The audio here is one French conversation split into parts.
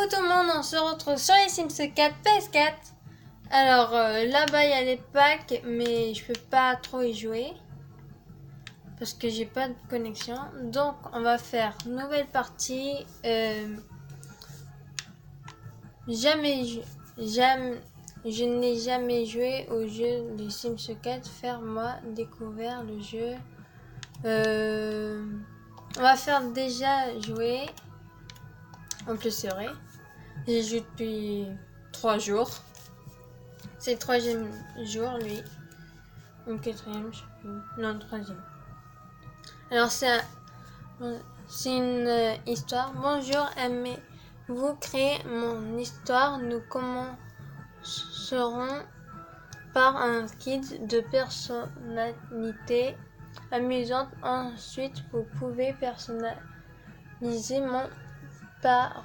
Coucou tout le monde, on se retrouve sur les Sims 4 PS4. Alors là-bas il y a les packs, mais je peux pas trop y jouer parce que j'ai pas de connexion. Donc on va faire nouvelle partie. Je n'ai jamais joué au jeu des Sims 4. Faire-moi découvrir le jeu. On va faire déjà jouer. En plus c'est vrai. J'ai joué depuis 3 jours. C'est le 3e jour, lui. Ou le 4e, je sais plus. Non, le 3e. Alors, c'est une histoire. Bonjour, aimez-vous créer mon histoire? Nous commencerons par un guide de personnalité amusante. Ensuite, vous pouvez personnaliser mon par.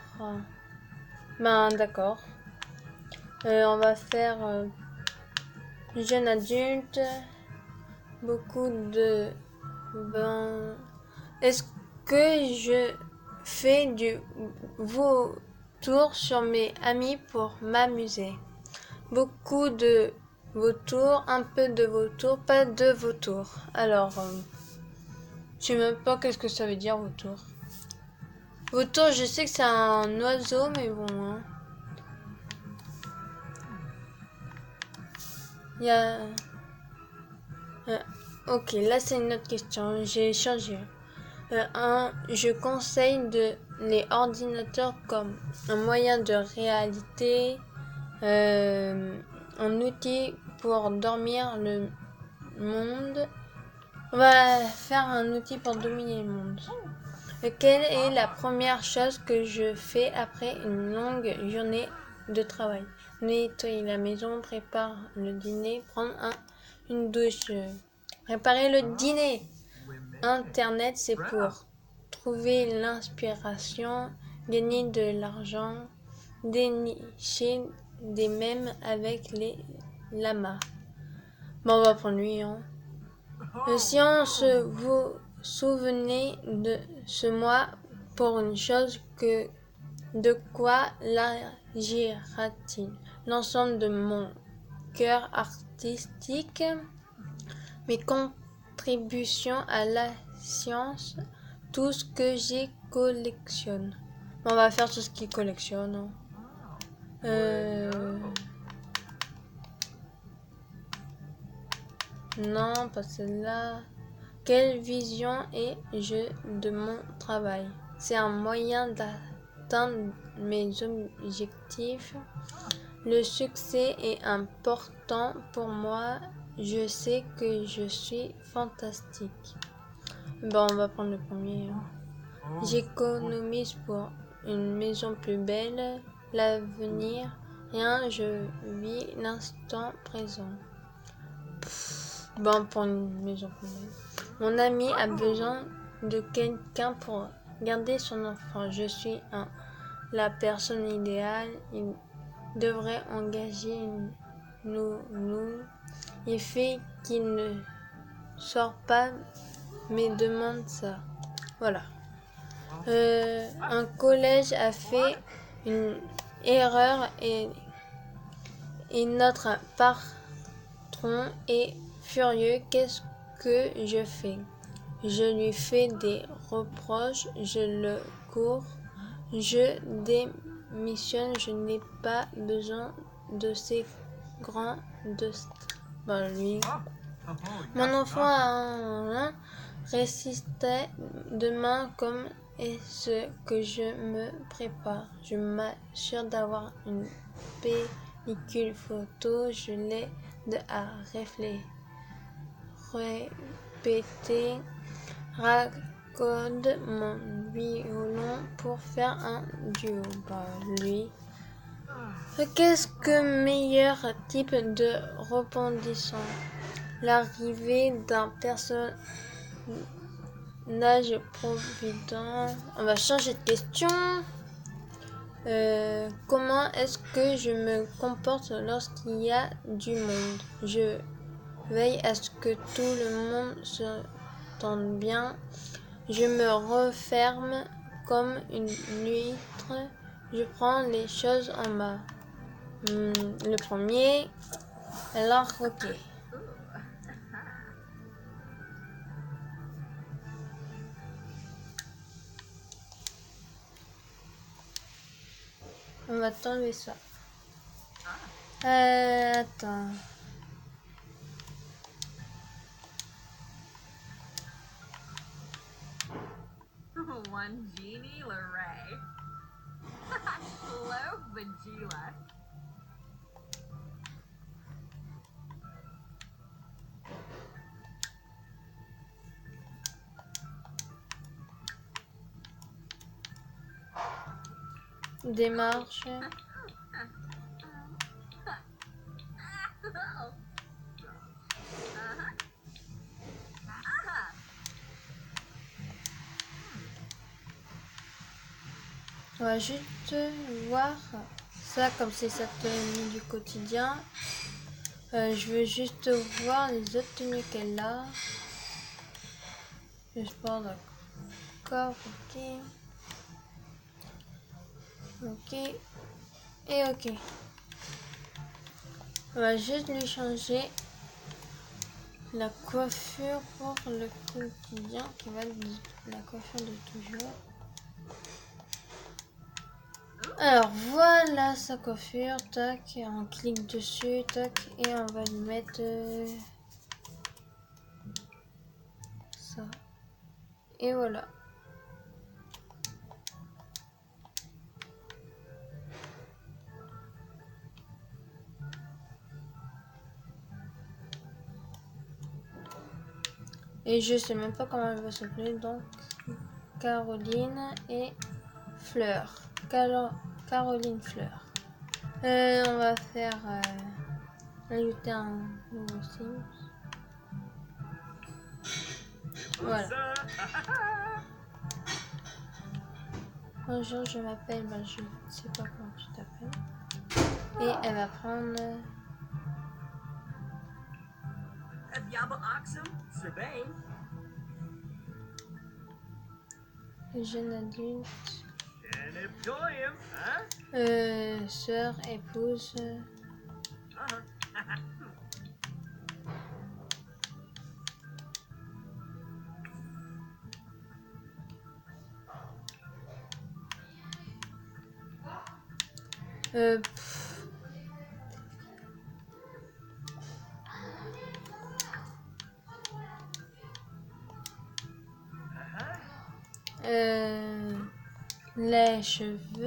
Ben, d'accord. On va faire jeune adulte, beaucoup de est-ce que je fais du vautour sur mes amis pour m'amuser? Beaucoup de vautour, un peu de vautour, pas de vautour. Alors, je sais même pas qu'est-ce que ça veut dire vautour. Vautour, je sais que c'est un oiseau, mais bon. Hein. Il y a... ok, là c'est une autre question. J'ai changé. Je conseille les ordinateurs comme un moyen de réalité, un outil pour dormir le monde. On va faire un outil pour dominer le monde. Quelle est la première chose que je fais après une longue journée de travail? Nettoyer la maison, préparer le dîner, prendre une douche, préparer le dîner. Internet, c'est pour trouver l'inspiration, gagner de l'argent, dénicher des mèmes avec les lamas. Bon, on va prendre lui, hein. Si on vous souvenez de ce mois pour une chose, de quoi l'agira-t-il? L'ensemble de mon cœur artistique, mes contributions à la science, tout ce que j'ai collectionne. On va faire tout ce qui collectionne. Non, pas celle-là. Quelle vision ai-je de mon travail? C'est un moyen d'atteindre mes objectifs. Le succès est important pour moi. Je sais que je suis fantastique. Bon, on va prendre le premier. J'économise pour une maison plus belle. L'avenir, rien, je vis l'instant présent. Bon, pour une maison plus belle. Mon ami a besoin de quelqu'un pour garder son enfant. Je suis la personne idéale. Il devrait engager une nounou. Il fait qu'il ne sort pas, mais demande ça. Voilà. Un collège a fait une erreur et notre patron est furieux. Qu'est-ce que je fais? Je lui fais des reproches, je le cours, je démissionne, je n'ai pas besoin de ces grands lui. Mon enfant a résisté demain comme est-ce que je me prépare? Je m'assure d'avoir une pellicule photo, je l'aide à répéter, raccorde mon violon pour faire un duo. Lui. Qu'est-ce que meilleur type de rebondissement? L'arrivée d'un personnage provident. On va changer de question. Comment est-ce que je me comporte lorsqu'il y a du monde? Je veille à ce que tout le monde se tente bien. Je me referme comme une huître. je prends les choses en bas. Le premier. Alors, ok. On va t'enlever ça. Attends. One genie Lorray. Hello, Vagila. Démarche. On va juste voir ça comme c'est sa tenue du quotidien. Je veux juste voir les autres tenues qu'elle a. Le sport, d'accord, ok. Ok. Et ok. On va juste lui changer la coiffure pour le quotidien qui va être la coiffure de toujours. Alors voilà sa coiffure, tac, on clique dessus, tac, et on va lui mettre ça. Et voilà. Et je sais même pas comment elle va s'appeler, donc Caroline et Fleur. Caroline Fleur. On va faire ajouter un nouveau Sims. Voilà. Bonjour, je m'appelle, je ne sais pas comment tu t'appelles. Et elle va prendre le jeune adulte. Sœur, épouse. Pff. Les cheveux.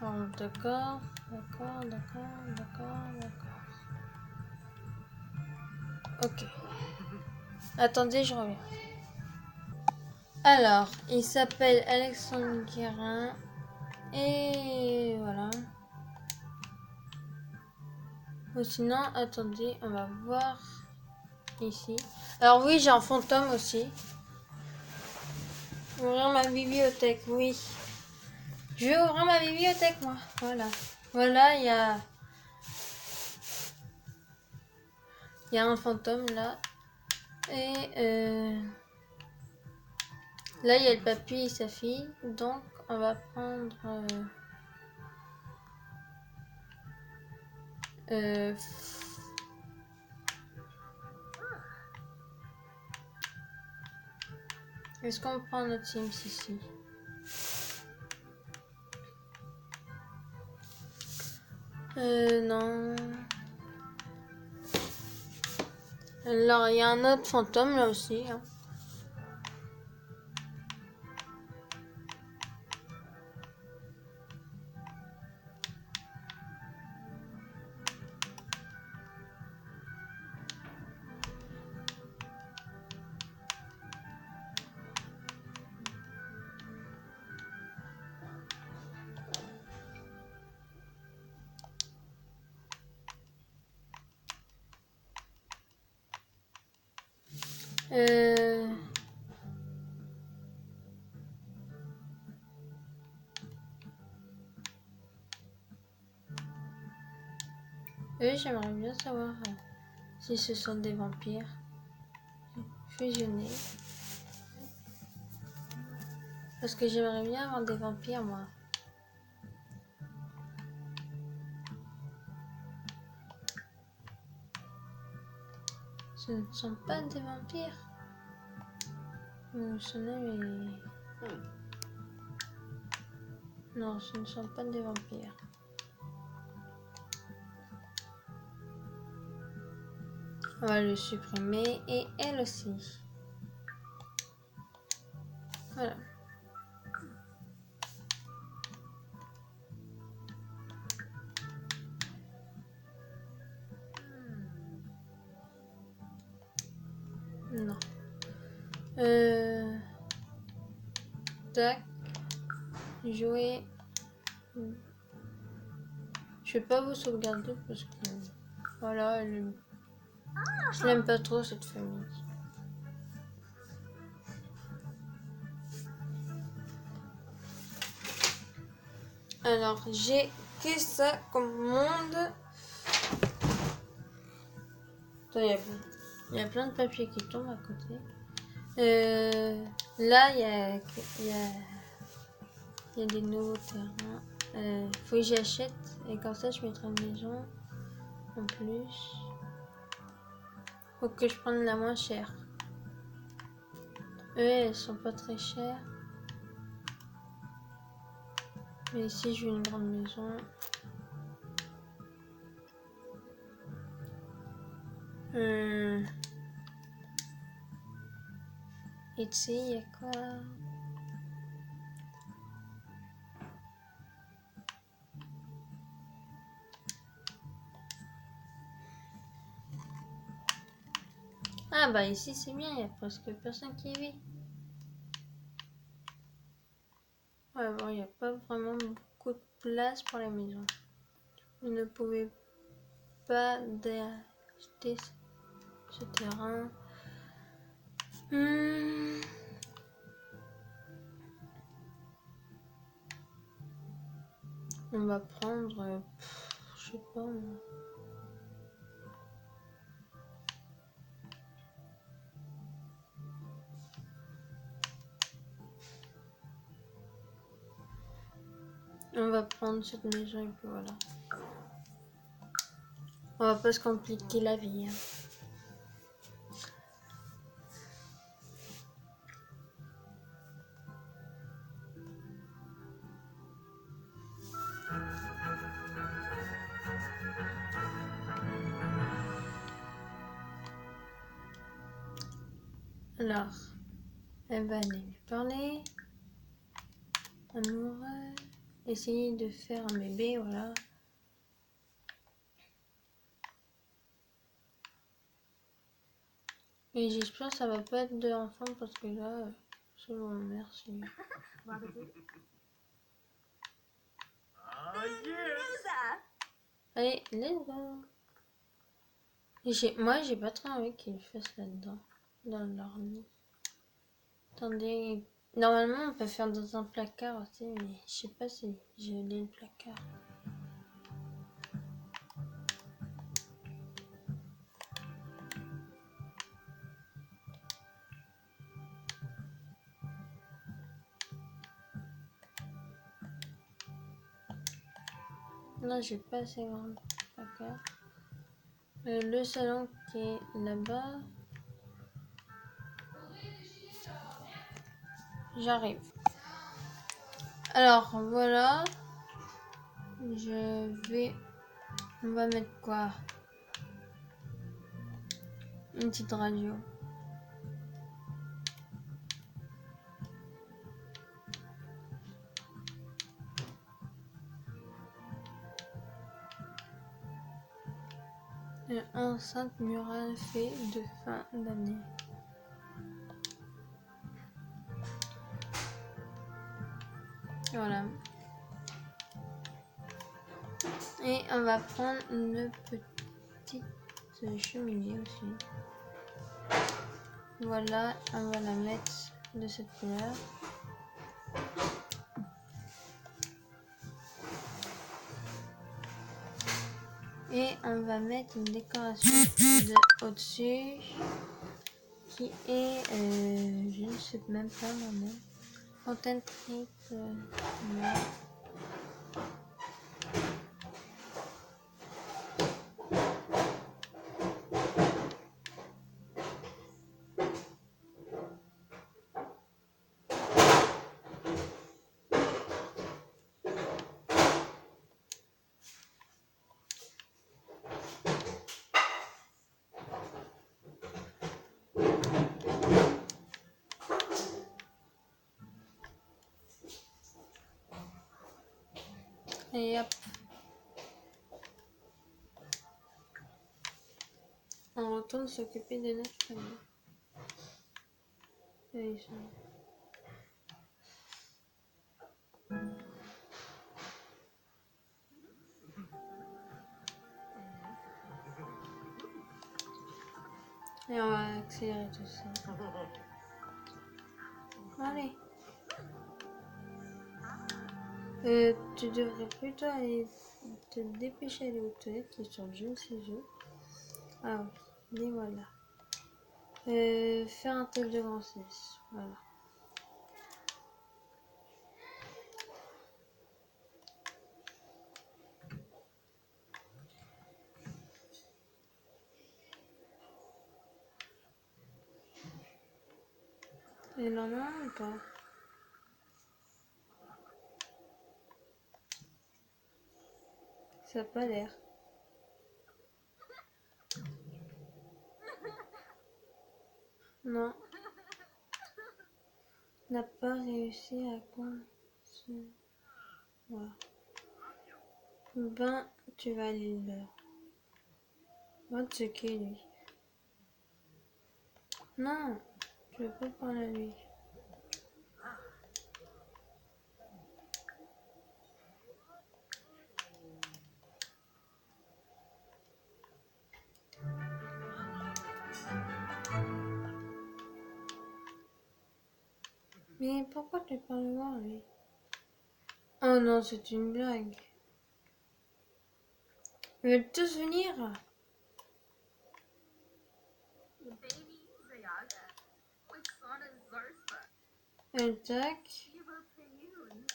Oh, d'accord, d'accord, d'accord, d'accord, d'accord. Ok. Attendez, je reviens. Alors, il s'appelle Alexandre Guérin. Et voilà. Ou sinon, attendez, on va voir ici. Alors oui, j'ai un fantôme aussi. Ouvrir ma bibliothèque, oui. Je vais ouvrir ma bibliothèque, moi. Voilà. Voilà, il y a un fantôme là. Et là, il y a le papy et sa fille. Donc, on va prendre... Est-ce qu'on prend notre Sims ici? Non. Alors, il y a un autre fantôme là aussi. Hein. Euh... Eux, j'aimerais bien savoir si ce sont des vampires fusionnés. Parce que j'aimerais bien avoir des vampires, moi. Ce ne sont pas des vampires. Ou ce n'est... Non, ce ne sont pas des vampires. On va le supprimer et elle aussi. Voilà. Non. Tac. Jouer. Je vais pas vous sauvegarder parce que... Voilà, je l'aime pas trop cette famille. Alors, j'ai que ça comme monde. Attends, il y a plein de papiers qui tombent à côté. Là, il y a des nouveaux terrains. Faut que j'achète et comme ça, je mettrai une maison en plus. Faut que je prenne la moins chère. Elles sont pas très chères. Mais ici, je veux une grande maison. Et ici, il y a quoi? Ah bah ici, c'est bien, il y a presque personne qui y vit. Ouais, bon, il n'y a pas vraiment beaucoup de place pour les maisons. Vous ne pouvez pas acheter ce terrain. On va prendre, je sais pas. On va prendre cette maison et puis voilà. On va pas se compliquer la vie. Hein. Alors, elle va aller lui parler. Amoureux. Essayer de faire un bébé, voilà. Et j'espère que ça va pas être deux enfants parce que là, c'est bon, merci. Allez, let's go. Moi, j'ai pas trop envie qu'ils fassent là-dedans. Dans leur lit. Attendez. Normalement, on peut faire dans un placard aussi, mais je sais pas si j'ai oublié le placard. Non, j'ai pas assez grand placard. Le salon qui est là-bas. J'arrive. Alors, voilà. On va mettre quoi? Une petite radio. Enceinte murale fait de fin d'année. Voilà. Et on va prendre une petite cheminée aussi. Voilà, on va la mettre de cette couleur. Et on va mettre une décoration au-dessus qui est, je ne sais même pas moi-même, Fontaine Trick. Voilà. Et hop, on retourne s'occuper de notre famille. Et ils sont... Et on va accélérer tout ça. Allez. Tu devrais plutôt aller te dépêcher d'aller aux toilettes, histoire de je ne sais où. Ah oui, et voilà. Faire un test de grossesse, voilà. Il en a un ou pas? Ça n'a pas l'air. Non. N'a pas réussi à concevoir. Ben, tu vas aller le... Va te checker lui. Non, je veux pas parler à lui. Mais pourquoi tu parles voir lui? Oh non, c'est une blague. Ils veulent tous venir. Baby Zayaga. With Sona Zarfa. Tac. Eva Payun.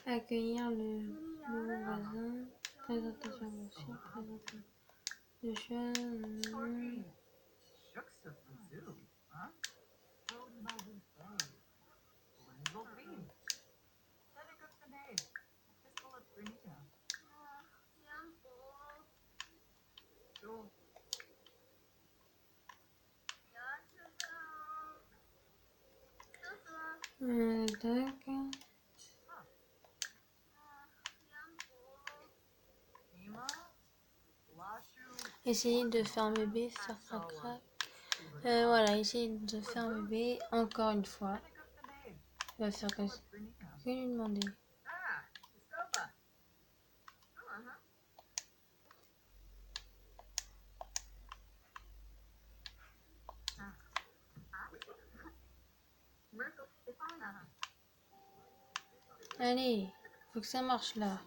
Accueillir le nouveau voisin. Présentation aussi. Présentation de choix. Shucks of the zoo, huh? Road Mountain Bay. Lindsville Fiend. Setting up the name. Pistol of Grenada. Sure. Tac. Ima. Lashu. Essayer de faire un bébé, faire crac crac. Voilà, essayer de faire un bébé encore une fois. Setting up the name. Il va faire que Pistol of Grenada. que lui demander. Ah, Stopa. Merkel Stefana. Allez, faut que ça marche là.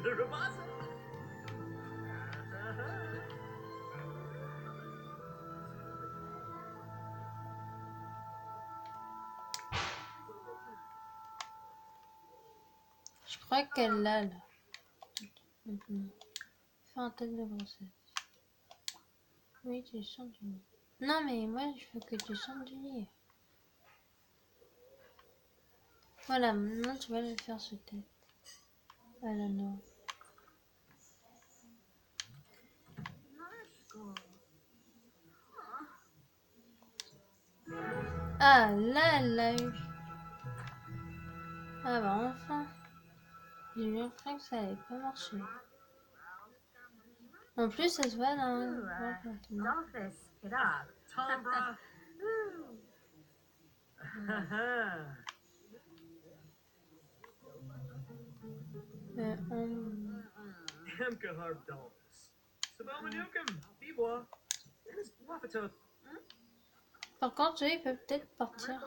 The Rabasa. Je crois qu'elle l'a là. Maintenant. Faire un test de grossesse. Oui, tu sens du lit. Non, mais moi, je veux que tu sentes du lit. Voilà, maintenant tu vas le faire ce test. Voilà, non. Ah, là, elle l'a eu. Ah bah enfin. J'ai bien cru que ça allait pas marcher. En plus, ça se voit dans le ventre maintenant. Dolphus. Kidab. Tombra. Hamka Harb Dolphus. Sabelmanukum. Bebois. Dennis Waffatook. Par contre, eux, ils peuvent peut-être partir.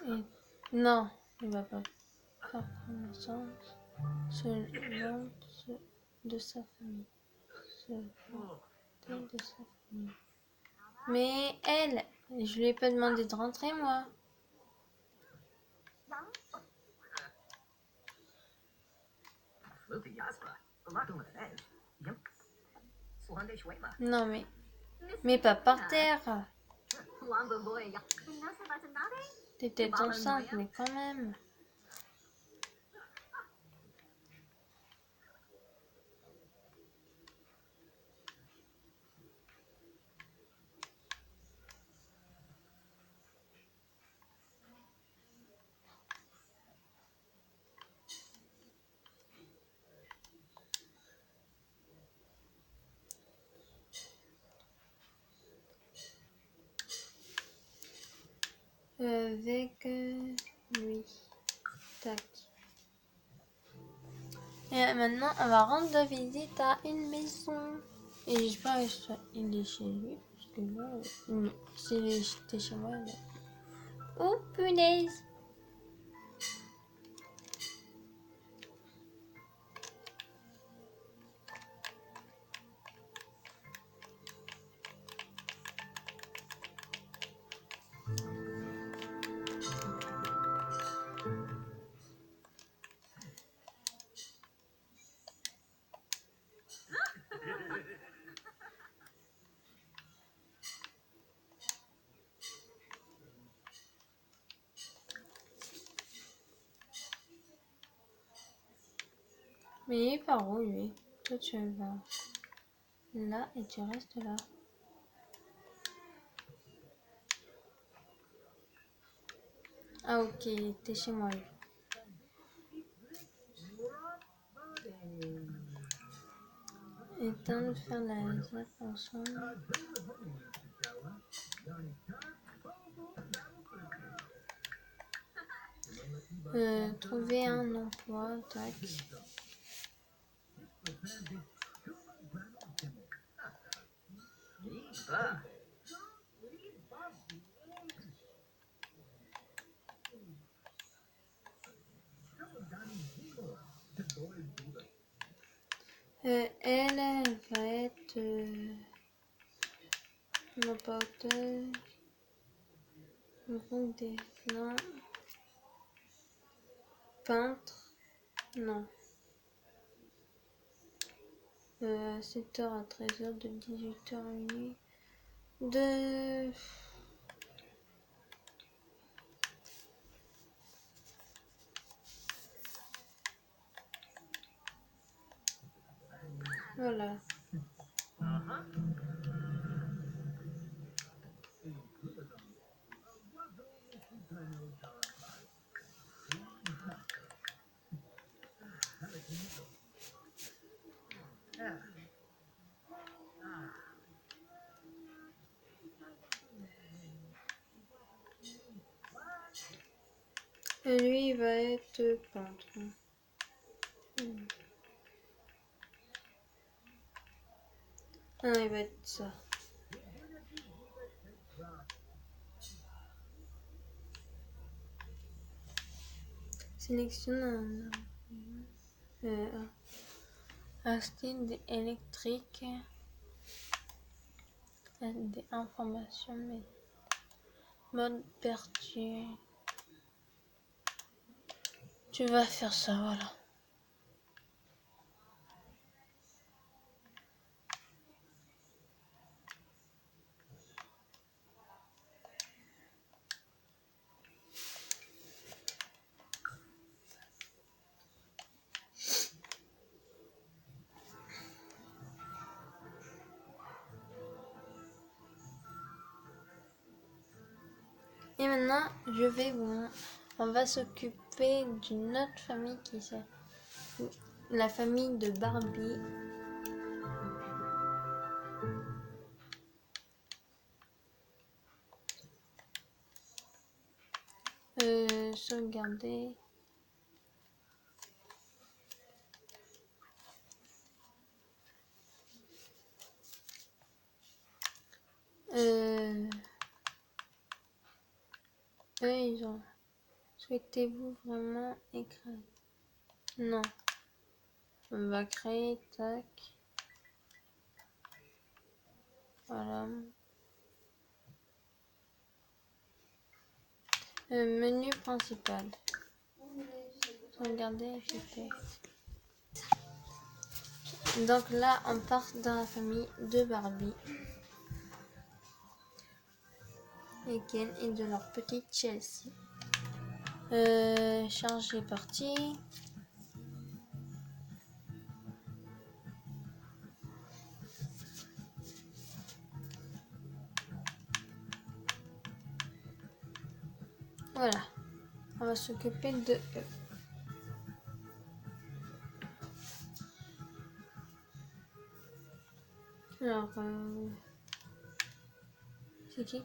Et... Non, il va pas faire connaissance selon de sa famille. De sa famille. Mais elle, je lui ai pas demandé de rentrer, moi. Non, mais pas par terre. T'étais enceinte, mais quand même. Avec lui. Tac. Et maintenant, on va rendre visite à une maison. Et j'espère qu'il est chez lui. Parce que là, s'il était chez moi, là. Oh, punaise! Mais il est par où, lui? Toi, tu vas là et tu restes là. Ah, ok, t'es chez moi, lui. Et temps de faire la zappe ensemble. Trouver un emploi, tac. Elle va être non pas auteur, non, peintre, non. 7h à 13h, de 18h à minuit, de... Voilà. Et lui, il va être peintre. Ah non, il va être ça. Sélectionne un style électrique, des informations, mais mode perdu. Tu vas faire ça, voilà. Et maintenant, on va s'occuper d'une autre famille qui c'est la famille de Barbie. Sauvegarder. Eux, ils ont. Souhaitez-vous vraiment écrire? Non. On va créer, tac. Voilà. Menu principal. Sauvegarder, architecte. Donc là, on part dans la famille de Barbie et Ken et de leur petite Chelsea. Charger partie. Voilà. On va s'occuper de eux. Alors, c'est qui?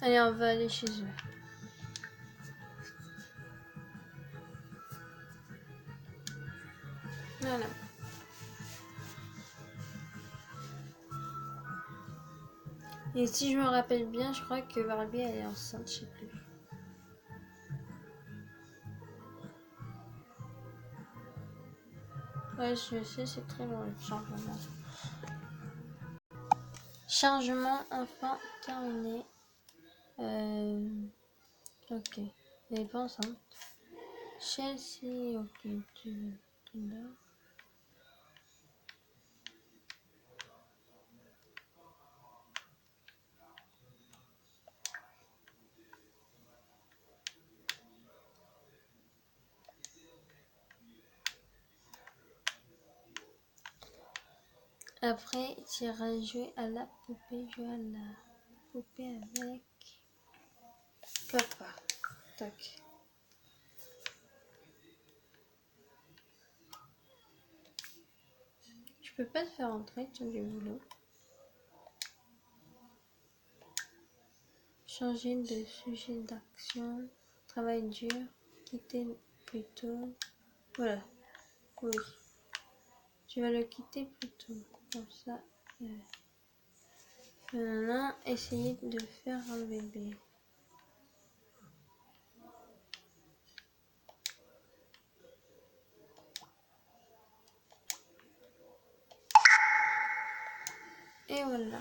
Allez, on va aller chez eux. Voilà. Et si je me rappelle bien, je crois que Barbie elle est enceinte, je sais plus. Ouais, je sais, c'est très long le chargement. Chargement enfin terminé. Ok. Elle est pas enceinte. Chelsea, ok, tu là. Après, tu iras jouer à la poupée, jouer à la poupée avec papa. Tac. Je peux pas te faire entrer, tu as du boulot. Changer de sujet d'action, travail dur, quitter plus tôt. Voilà. Oui. Tu vas le quitter plus tôt. Comme ça. Maintenant, essayer de faire un bébé. Et voilà.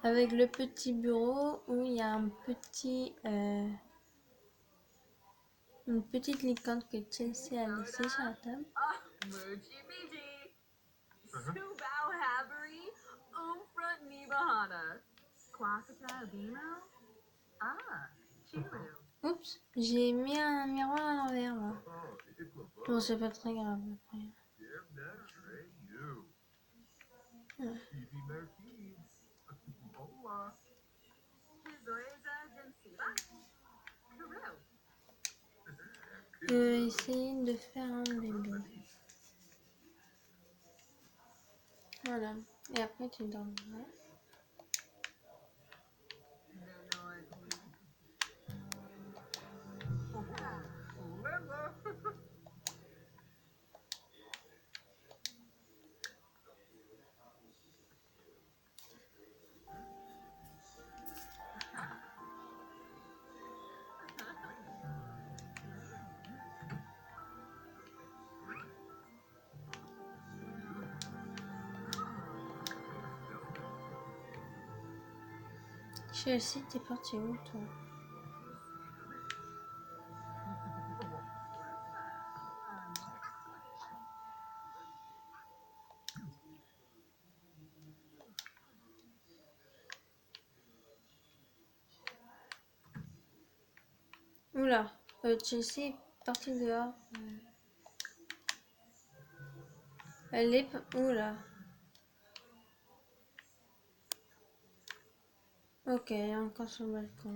Avec le petit bureau où il y a un petit, une petite licorne que Chelsea a laissée sur la table. Moochie Beachy. Subao Habari. Umfront Nibahana. Quasaka Bimo. Ah, Chilu. Oups, j'ai mis un miroir à l'envers là. Bon, c'est pas très grave après. Ouais. Essayer de faire un bébé. Voilà. Et après tu dormiras. Chelsea, t'es parti où toi? Oula, Chelsea est partie dehors. Elle est... Oula. Ok, elle est encore sur le balcon.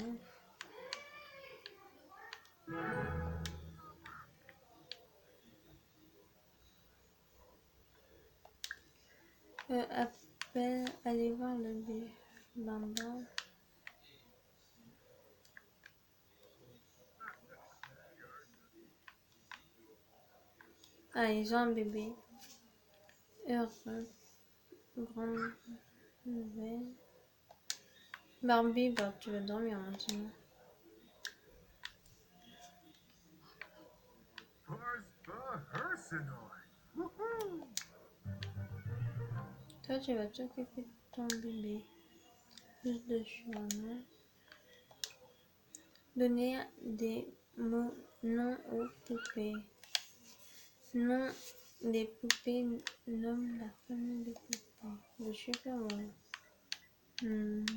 Appelle, allez voir le bambin. Ah, ils ont un bébé. Heureux. Grande nouvelle. Barbie, bah tu vas dormir maintenant. Toi, tu vas t'occuper de ton bébé. Plus de choix, non? Donner des mots noms aux poupées. Nom des poupées, nomme la famille des poupées. Le super